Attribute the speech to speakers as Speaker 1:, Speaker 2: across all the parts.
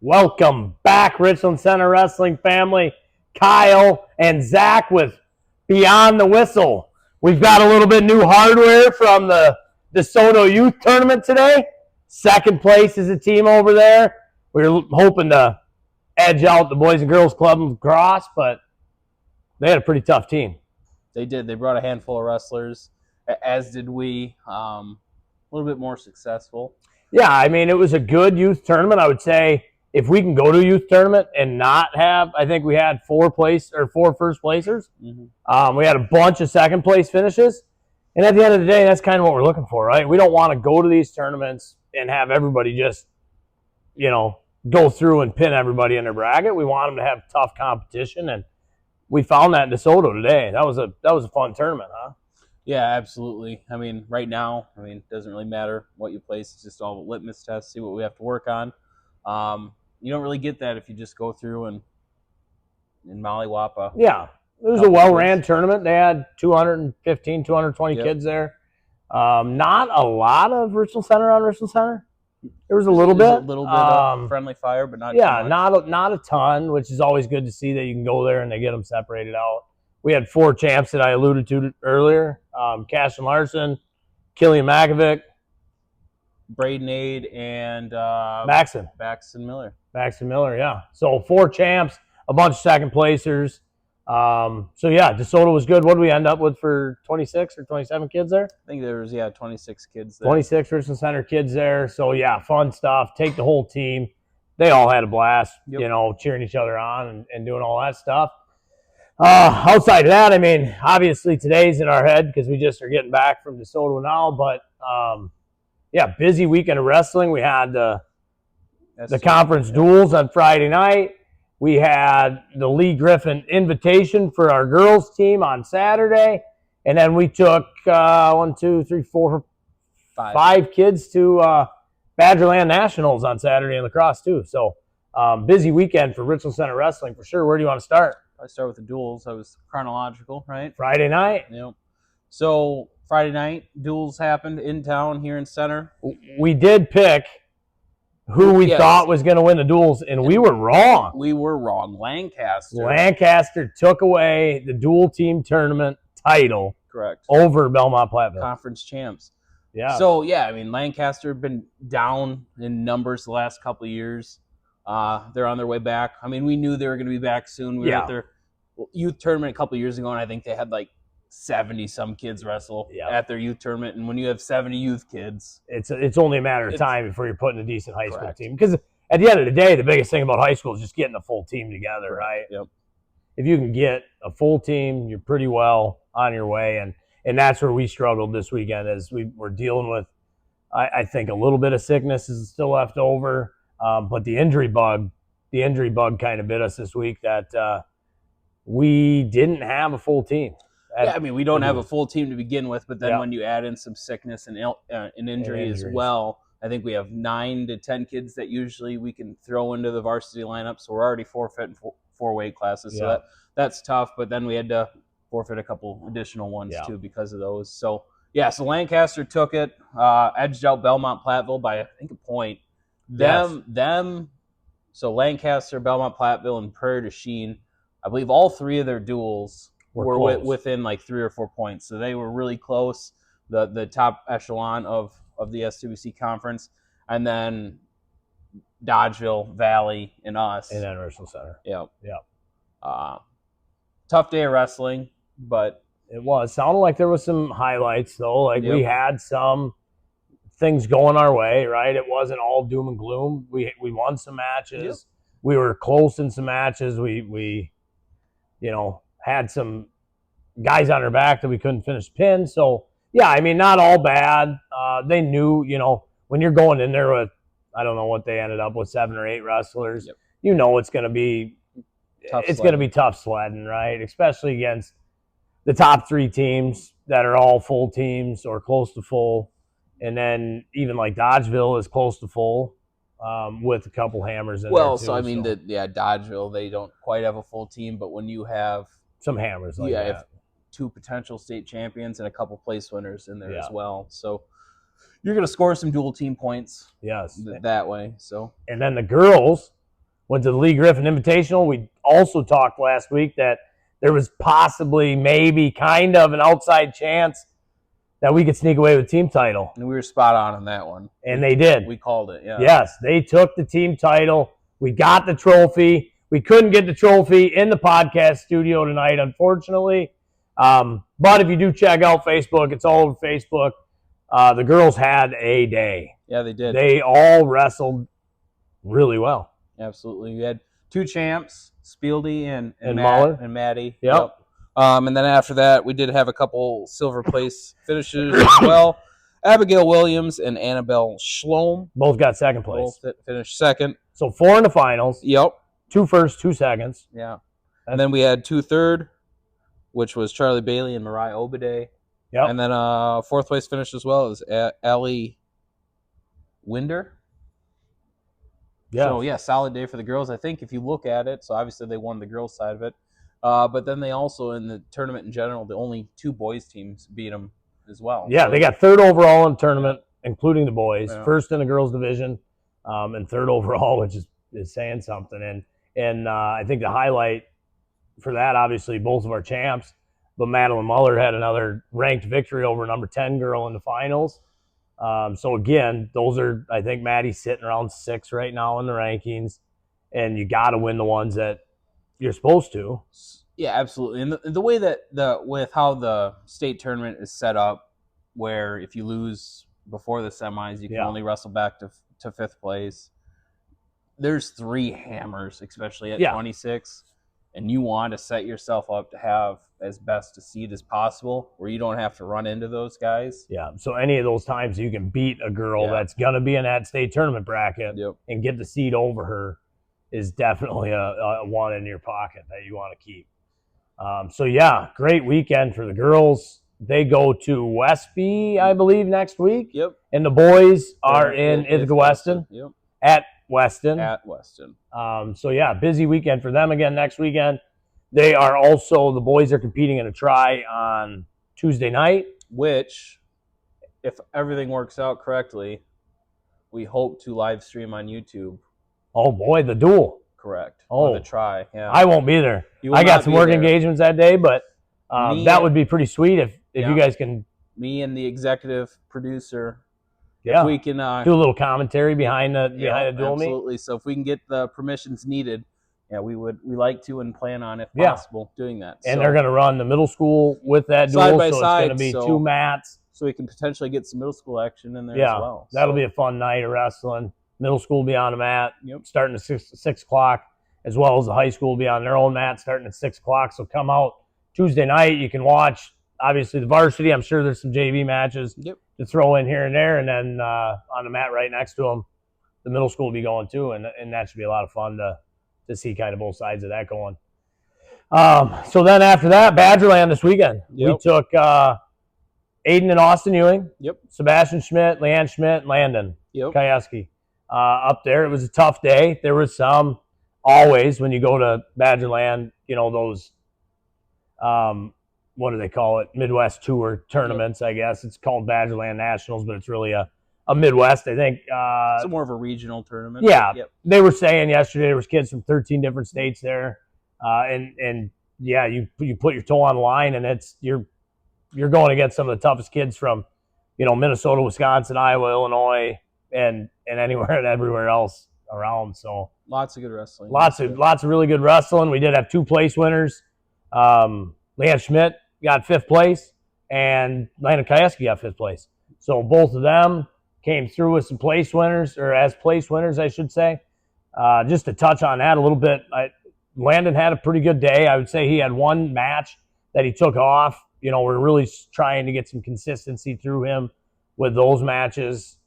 Speaker 1: Welcome back, Richland Center Wrestling family. Kyle and Zach with Beyond the Whistle. We've got a little bit new hardware from the Soto Youth Tournament today. Second place is a team over there. We were hoping to edge out the Boys and Girls Club of Cross, but they had a pretty tough team.
Speaker 2: They did. They brought a handful of wrestlers, as did we. A little bit more successful.
Speaker 1: Yeah, I mean, it was a good youth tournament. I would say if we can go to a youth tournament and not have, I think we had four first placers. Mm-hmm. We had a bunch of second place finishes. And at the end of the day, that's kind of what we're looking for, right? We don't want to go to these tournaments and have everybody just, go through and pin everybody in their bracket. We want them to have tough competition, and we found that in DeSoto today. That was a fun tournament, huh?
Speaker 2: Yeah, absolutely. I mean, right now, it doesn't really matter what you place. It's just all a litmus test, see what we have to work on. You don't really get that if you just go through and mollywop.
Speaker 1: Yeah, it was a well-ran tournament. They had 215, 220 kids there. Not a lot of Richland Center on Richland Center. There was a little bit.
Speaker 2: A little bit of friendly fire, but not too much.
Speaker 1: not a ton, which is always good to see that you can go there and they get them separated out. We had four champs that I alluded to earlier. Cashin Larson, Killian Makovic,
Speaker 2: Braden Aid, and
Speaker 1: Maxon
Speaker 2: Miller.
Speaker 1: Maxon Miller, yeah. So four champs, a bunch of second placers. DeSoto was good. What did we end up with for 26 or 27 kids there?
Speaker 2: I think there was, 26 kids there.
Speaker 1: 26 Richland Center kids there. So, fun stuff. Take the whole team. They all had a blast, cheering each other on and doing all that stuff. Outside of that, obviously today's in our head because we just are getting back from DeSoto now. But, busy weekend of wrestling. We had the conference duels on Friday night. We had the Lee Griffin invitation for our girls team on Saturday. And then we took five kids to Badgerland Nationals on Saturday in lacrosse too. So busy weekend for Richland Center Wrestling for sure. Where do you want to start?
Speaker 2: I start with the duels. I was chronological, right?
Speaker 1: Friday night.
Speaker 2: Yep. So Friday night, duels happened in town here in Center.
Speaker 1: We did pick who we thought was going to win the duels, and we were wrong.
Speaker 2: We were wrong.
Speaker 1: Lancaster took away the dual team tournament title.
Speaker 2: Correct.
Speaker 1: Over Belmont Platteville.
Speaker 2: Conference champs.
Speaker 1: Yeah.
Speaker 2: So, Lancaster have been down in numbers the last couple of years. They're on their way back. We knew they were going to be back soon. We were at their youth tournament a couple of years ago, and I think they had 70-some kids wrestle at their youth tournament. And when you have 70 youth kids,
Speaker 1: it's only a matter of time before you're putting a decent high school team. Because at the end of the day, the biggest thing about high school is just getting a full team together, right?
Speaker 2: Yep.
Speaker 1: If you can get a full team, you're pretty well on your way. And that's where we struggled this weekend, as we were dealing with, I think, a little bit of sickness is still left over. But the injury bug kind of bit us this week that we didn't have a full team.
Speaker 2: We don't have a full team to begin with, but then when you add in some sickness and injury as well, I think we have 9 to 10 kids that usually we can throw into the varsity lineup. So we're already forfeiting 4 weight classes. So that's tough. But then we had to forfeit a couple additional ones too because of those. So so Lancaster took it, edged out Belmont Platteville by I think a point. So Lancaster, Belmont Platteville, and Prairie du Chien, I believe all 3 of their duels were within 3 or 4 points. So they were really close, the top echelon of the SWC conference. And then Dodgeville, Valley, and us.
Speaker 1: And then Richland Center.
Speaker 2: Yep. Tough day of wrestling, but
Speaker 1: it was. Sounded like there was some highlights, though. We had some things going our way, right? It wasn't all doom and gloom. We won some matches. Yep. We were close in some matches. We had some guys on our back that we couldn't finish pins. So, not all bad. They knew, when you're going in there with, I don't know what they ended up with, 7 or 8 wrestlers, it's going to be tough sledding, right? Especially against the top 3 teams that are all full teams or close to full. And then even Dodgeville is close to full. With a couple hammers in there too.
Speaker 2: Dodgeville, they don't quite have a full team, but when you have
Speaker 1: some hammers
Speaker 2: have 2 potential state champions and a couple place winners in there as well. So you're going to score some dual team points that way. So,
Speaker 1: and then the girls, went to the Lee Griffin Invitational. We also talked last week that there was possibly, maybe, kind of an outside chance that we could sneak away with team title.
Speaker 2: And we were spot on that one.
Speaker 1: And they did.
Speaker 2: We called it, yeah.
Speaker 1: Yes, they took the team title. We got the trophy. We couldn't get the trophy in the podcast studio tonight, unfortunately. But if you do check out Facebook, it's all over Facebook. The girls had a day.
Speaker 2: Yeah, they did.
Speaker 1: They all wrestled really well.
Speaker 2: Absolutely. We had 2 champs, Spieldy and
Speaker 1: Muller.
Speaker 2: And Maddie.
Speaker 1: Yep.
Speaker 2: And then after that, we did have a couple silver place finishes as well. Abigail Williams and Annabelle Schlom.
Speaker 1: Both got second place.
Speaker 2: Both finished second.
Speaker 1: So 4 in the finals.
Speaker 2: Yep.
Speaker 1: 2 first, 2 seconds.
Speaker 2: Yeah. And then we had 2 third, which was Charlie Bailey and Mariah Obeday.
Speaker 1: Yep.
Speaker 2: And then 4th place finish as well is Allie Winder.
Speaker 1: Yeah.
Speaker 2: So, yeah, solid day for the girls. I think if you look at it, so obviously they won the girls' side of it. But then they also, in the tournament in general, the only 2 boys teams beat them as well.
Speaker 1: Yeah,
Speaker 2: so,
Speaker 1: they got 3rd overall in the tournament, including the boys.
Speaker 2: Yeah.
Speaker 1: 1st in the girls' division, and 3rd overall, which is saying something. And I think the highlight for that, obviously, both of our champs, but Madeline Muller had another ranked victory over number 10 girl in the finals. So, again, those are, I think Maddie's sitting around 6 right now in the rankings, and you got to win the ones that you're supposed to.
Speaker 2: Yeah, absolutely. And the way that with how the state tournament is set up, where if you lose before the semis, you can only wrestle back to 5th place. There's 3 hammers, especially at 26, and you want to set yourself up to have as best a seed as possible, where you don't have to run into those guys.
Speaker 1: Yeah. So any of those times you can beat a girl that's gonna be in that state tournament bracket and get the seed over her is definitely a one in your pocket that you want to keep. So, yeah, great weekend for the girls. They go to Westby, I believe, next week.
Speaker 2: Yep.
Speaker 1: And the boys are in Ithaca Weston.
Speaker 2: Yep.
Speaker 1: At Weston. So, yeah, busy weekend for them again next weekend. They are also, the boys are competing in a try on Tuesday night.
Speaker 2: Which, if everything works out correctly, we hope to live stream on YouTube.
Speaker 1: Oh, boy, the duel.
Speaker 2: Correct.
Speaker 1: Oh,
Speaker 2: the try. Yeah.
Speaker 1: I won't be there. I got some work engagements that day, but that would be pretty sweet if you guys can.
Speaker 2: Me and the executive producer.
Speaker 1: Yeah.
Speaker 2: If we can
Speaker 1: do a little commentary behind the duel meet.
Speaker 2: Absolutely. So if we can get the permissions needed, we like to and plan on, if possible, doing that.
Speaker 1: And they're going to run the middle school with that duel,
Speaker 2: side by
Speaker 1: so
Speaker 2: side,
Speaker 1: it's going to be 2 mats.
Speaker 2: So we can potentially get some middle school action in there as well.
Speaker 1: That'll be a fun night of wrestling. Middle school will be on the mat, starting at 6 o'clock, as well as the high school will be on their own mat starting at 6 o'clock. So come out Tuesday night. You can watch, obviously, the varsity. I'm sure there's some JV matches to throw in here and there. And then on the mat right next to them, the middle school will be going too. And that should be a lot of fun to see kind of both sides of that going. So then after that, Badgerland this weekend. We took Aiden and Austin Ewing, Sebastian Schmidt, Leanne Schmidt, and Landon Kayeski. Up there. It was a tough day. There was some, always, when you go to Badgerland, those, what do they call it? Midwest Tour tournaments, I guess. It's called Badgerland Nationals, but it's really a Midwest, I think.
Speaker 2: It's more of a regional tournament.
Speaker 1: Yeah. They were saying yesterday there was kids from 13 different states there. And you put your toe on the line, and you're going against some of the toughest kids from, Minnesota, Wisconsin, Iowa, Illinois, and anywhere and everywhere else around. So
Speaker 2: lots of good wrestling.
Speaker 1: Lots of really good wrestling. We did have 2 place winners. Leanne Schmidt got 5th place, and Landon Kayeski got 5th place. So both of them came through with some place winners, or as place winners, I should say. Just to touch on that a little bit, Landon had a pretty good day. I would say he had 1 match that he took off. We're really trying to get some consistency through him with those matches.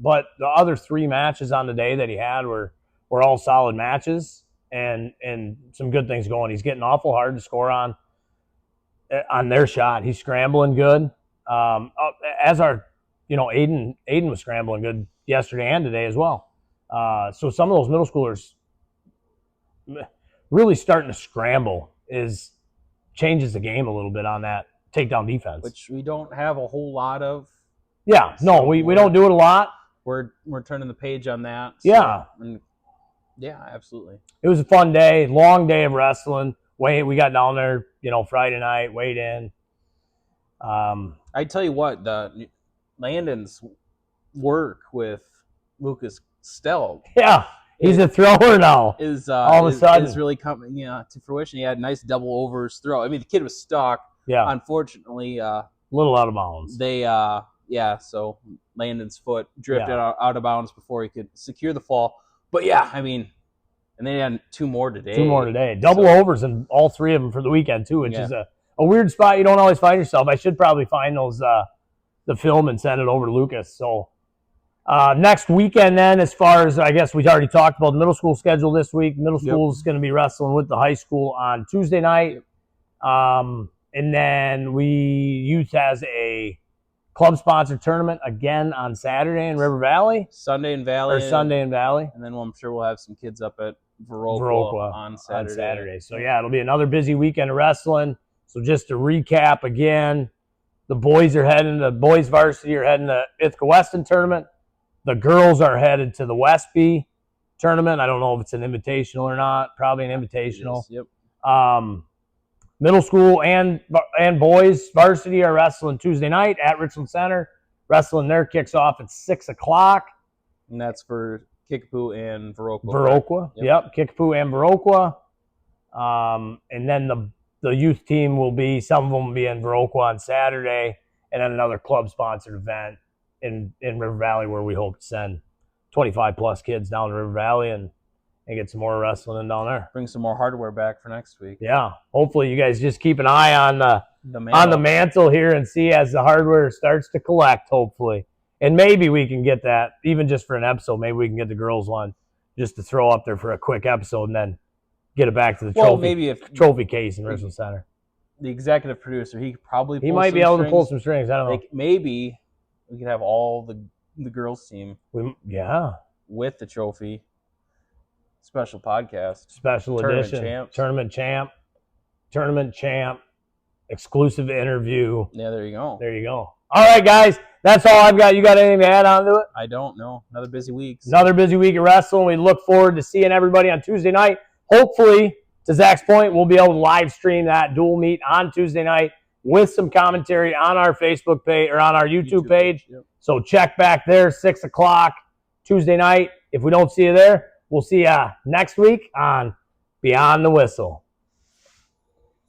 Speaker 1: But the other 3 matches on the day that he had were all solid matches and some good things going. He's getting awful hard to score on their shot. He's scrambling good. As our, Aiden was scrambling good yesterday and today as well. So some of those middle schoolers really starting to scramble changes the game a little bit on that takedown defense.
Speaker 2: Which we don't have a whole lot of.
Speaker 1: Yeah, no, we don't do it a lot.
Speaker 2: We're turning the page on that.
Speaker 1: So, yeah.
Speaker 2: And Yeah, absolutely.
Speaker 1: It was a fun day, long day of wrestling. We got down there, Friday night, weighed in.
Speaker 2: I tell you what, the Landon's work with Lucas Stell.
Speaker 1: Yeah, he's a thrower now. All of a sudden,
Speaker 2: is really coming to fruition. He had a nice double overs throw. I mean, the kid was stuck.
Speaker 1: Yeah.
Speaker 2: Unfortunately,
Speaker 1: a little out of bounds.
Speaker 2: So Landon's foot drifted out of bounds before he could secure the fall. But yeah, I mean, and they had two more today.
Speaker 1: Double overs and all three of them for the weekend too, which is a weird spot you don't always find yourself. I should probably find those the film and send it over to Lucas. So next weekend then, as far as I guess we already talked about the middle school schedule this week. Middle school is going to be wrestling with the high school on Tuesday night. And then youth has a club-sponsored tournament again on Saturday in River Valley.
Speaker 2: Sunday in Valley.
Speaker 1: And
Speaker 2: then I'm sure we'll have some kids up at Viroqua on Saturday.
Speaker 1: So, it'll be another busy weekend of wrestling. So, just to recap again, the boys varsity are heading to Ithaca Weston tournament. The girls are headed to the Westby tournament. I don't know if it's an invitational or not. Probably an invitational.
Speaker 2: Yes, yep.
Speaker 1: Middle school and boys varsity are wrestling Tuesday night at Richland Center. Wrestling there kicks off at 6 o'clock.
Speaker 2: And that's for Kickapoo and Viroqua.
Speaker 1: Viroqua, yep. Kickapoo and Viroqua. And then the youth team some of them will be in Viroqua on Saturday, and then another club-sponsored event in River Valley where we hope to send 25-plus kids down to River Valley and get some more wrestling in down there.
Speaker 2: Bring some more hardware back for next week.
Speaker 1: Yeah. Hopefully you guys just keep an eye on the mantle here and see as the hardware starts to collect, hopefully. And maybe we can get that, even just for an episode, maybe we can get the girls one just to throw up there for a quick episode and then get it back to the trophy case in Richland Center.
Speaker 2: The executive producer, he
Speaker 1: might be able to pull some strings. I don't know.
Speaker 2: Maybe we could have all the girls team with the trophy. Special podcast.
Speaker 1: Special edition. Tournament champ. Exclusive interview.
Speaker 2: Yeah, there you go.
Speaker 1: All right, guys. That's all I've got. You got anything to add on to it?
Speaker 2: I don't know. Another busy week.
Speaker 1: Another busy week of wrestling. We look forward to seeing everybody on Tuesday night. Hopefully, to Zach's point, we'll be able to live stream that dual meet on Tuesday night with some commentary on our Facebook page or on our YouTube page.
Speaker 2: Yep.
Speaker 1: So check back there, 6 o'clock Tuesday night. If we don't see you there, we'll see you next week on Beyond the Whistle.